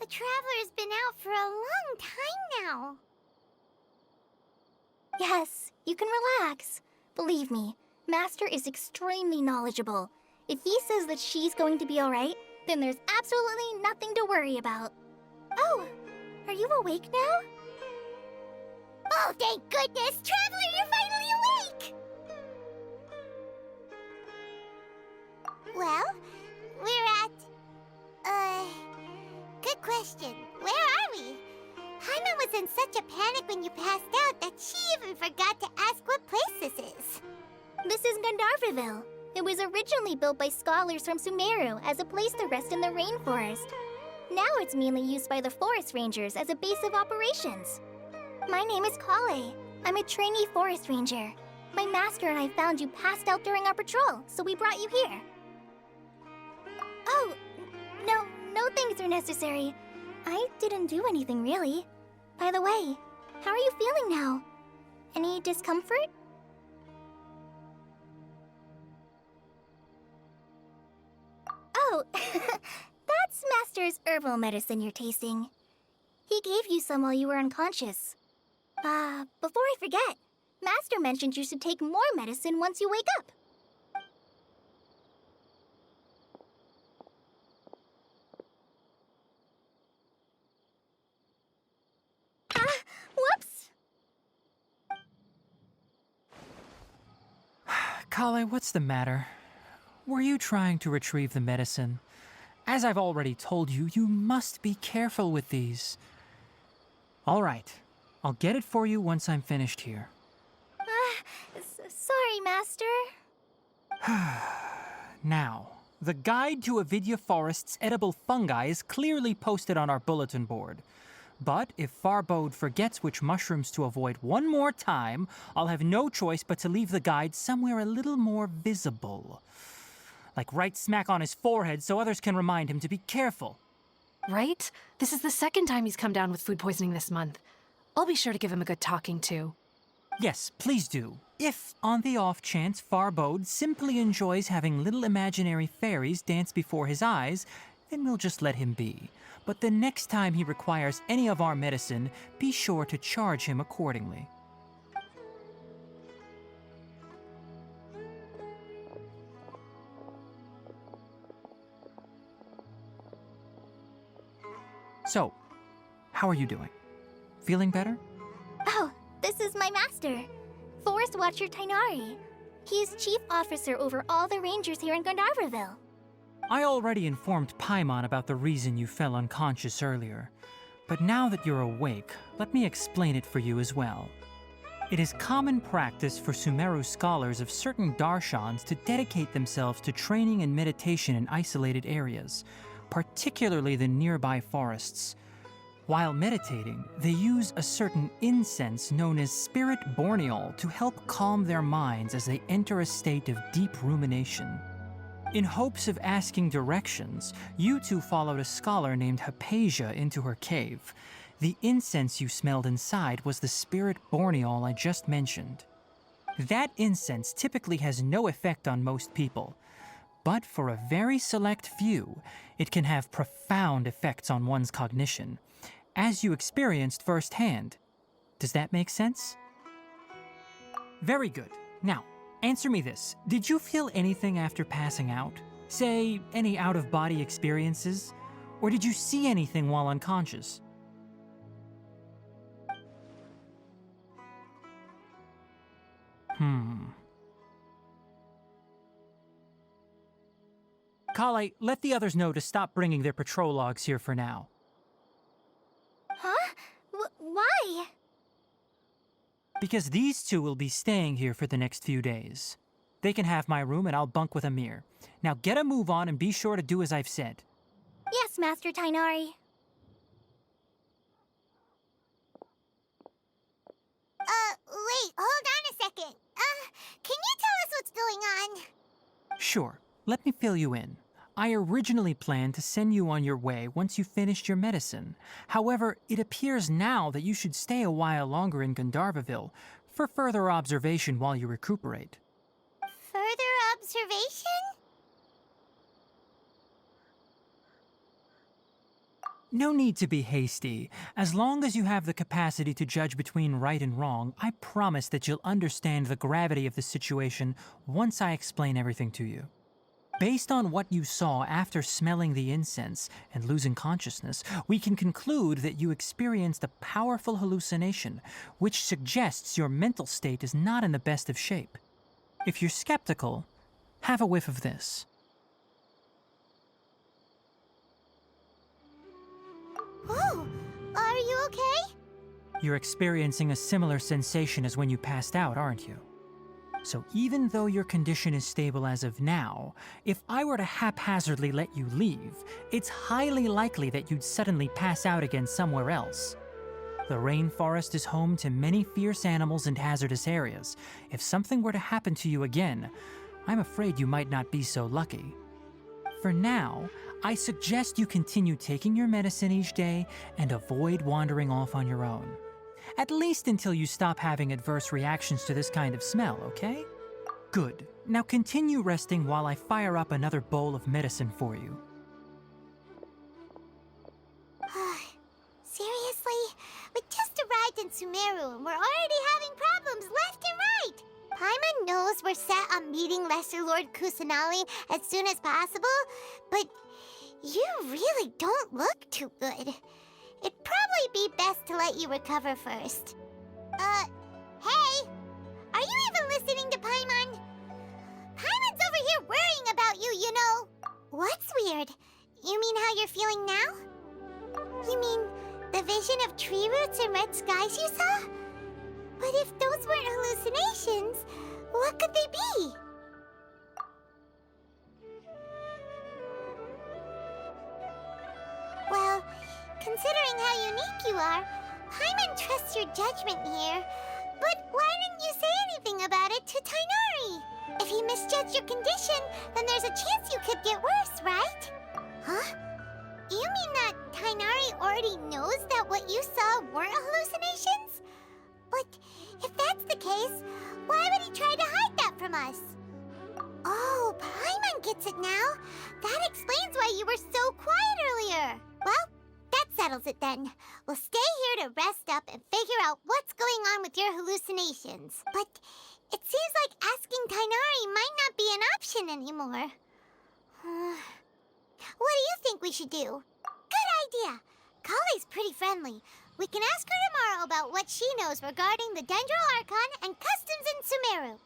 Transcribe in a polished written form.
The Traveler's been out for a long time now. Yes, you can relax. Believe me, Master is extremely knowledgeable. If he says that she's going to be alright, then there's absolutely nothing to worry about. Oh, are you awake now? Oh, thank goodness! Traveler, you're finally awake! Well, we're at... Good question. Where are we? Paimon was in such a panic when you passed out that she even forgot to ask what place this is. This is Gandharvaville. It was originally built by scholars from SUMERU as a place to rest in the rainforest. Now it's mainly used by the forest rangers as a base of operations. My name is COLLEI. I'm a trainee forest ranger. My master and I found you passed out during our patrol, so we brought you here. Oh, no things are necessary. I didn't do anything, really. By the way, how are you feeling now? Any discomfort? Oh, that's Master's herbal medicine you're tasting. He gave you some while you were unconscious. Before I forget, Master mentioned you should take more medicine once you wake up. Whoops! COLLEI, what's the matter? Were you trying to retrieve the medicine? As I've already told you, you must be careful with these. All right, I'll get it for you once I'm finished here. Sorry, Master. Now, the guide to Avidya Forest's edible fungi is clearly posted on our bulletin board. But if Farbode forgets which mushrooms to avoid one more time, I'll have no choice but to leave the guide somewhere a little more visible. Like right smack on his forehead so others can remind him to be careful. Right? This is the second time he's come down with food poisoning this month. I'll be sure to give him a good talking to. Yes, please do. If, on the off chance, Farbode simply enjoys having little imaginary fairies dance before his eyes, then we'll just let him be. But the next time he requires any of our medicine, be sure to charge him accordingly. So, how are you doing? Feeling better? Oh, this is my master, Forest Watcher Tighnari. He's chief officer over all the rangers here in Gandharvaville. I already informed Paimon about the reason you fell unconscious earlier. But now that you're awake, let me explain it for you as well. It is common practice for Sumeru scholars of certain darshans to dedicate themselves to training and meditation in isolated areas, particularly the nearby forests. While meditating, they use a certain incense known as spirit borneol to help calm their minds as they enter a state of deep rumination. In hopes of asking directions, you two followed a scholar named Hypatia into her cave. The incense you smelled inside was the spirit borneol I just mentioned. That incense typically has no effect on most people, but for a very select few, it can have profound effects on one's cognition, as you experienced firsthand. Does that make sense? Very good. Now, answer me this. Did you feel anything after passing out? Say, any out-of-body experiences? Or did you see anything while unconscious? COLLEI, let the others know to stop bringing their patrol logs here for now. Huh? Why? Because these two will be staying here for the next few days. They can have my room and I'll bunk with Amir. Now get a move on and be sure to do as I've said. Yes, Master Tighnari. Wait, hold on a second. Can you tell us what's going on? Sure, let me fill you in. I originally planned to send you on your way once you finished your medicine. However, it appears now that you should stay a while longer in Gandharvaville for further observation while you recuperate. Further observation? No need to be hasty. As long as you have the capacity to judge between right and wrong, I promise that you'll understand the gravity of the situation once I explain everything to you. Based on what you saw after smelling the incense and losing consciousness, we can conclude that you experienced a powerful hallucination, which suggests your mental state is not in the best of shape. If you're skeptical, have a whiff of this. Whoa, are you okay? You're experiencing a similar sensation as when you passed out, aren't you? So even though your condition is stable as of now, if I were to haphazardly let you leave, it's highly likely that you'd suddenly pass out again somewhere else. The rainforest is home to many fierce animals and hazardous areas. If something were to happen to you again, I'm afraid you might not be so lucky. For now, I suggest you continue taking your medicine each day and avoid wandering off on your own. At least until you stop having adverse reactions to this kind of smell, okay? Good. Now continue resting while I fire up another bowl of medicine for you. Seriously? We just arrived in Sumeru and we're already having problems left and right! Paimon knows we're set on meeting Lesser Lord Kusanali as soon as possible, but you really don't look too good. It'd probably be best to let you recover first. Hey! Are you even listening to Paimon? Paimon's over here worrying about you, you know! What's weird? You mean how you're feeling now? You mean the vision of tree roots and red skies you saw? But if those weren't hallucinations, what could they be? Well, considering how unique you are, Paimon trusts your judgment here. But why didn't you say anything about it to Tighnari? If he misjudged your condition, then there's a chance you could get worse, right? Huh? You mean that Tighnari already knows that what you saw weren't hallucinations? But if that's the case, why would he try to hide that from us? Oh, Paimon gets it now. That explains why you were so quiet earlier. Well, that settles it then. We'll stay here to rest up and figure out what's going on with your hallucinations. But it seems like asking Tighnari might not be an option anymore. What do you think we should do? Good idea. COLLEI's pretty friendly. We can ask her tomorrow about what she knows regarding the Dendro Archon and customs in Sumeru.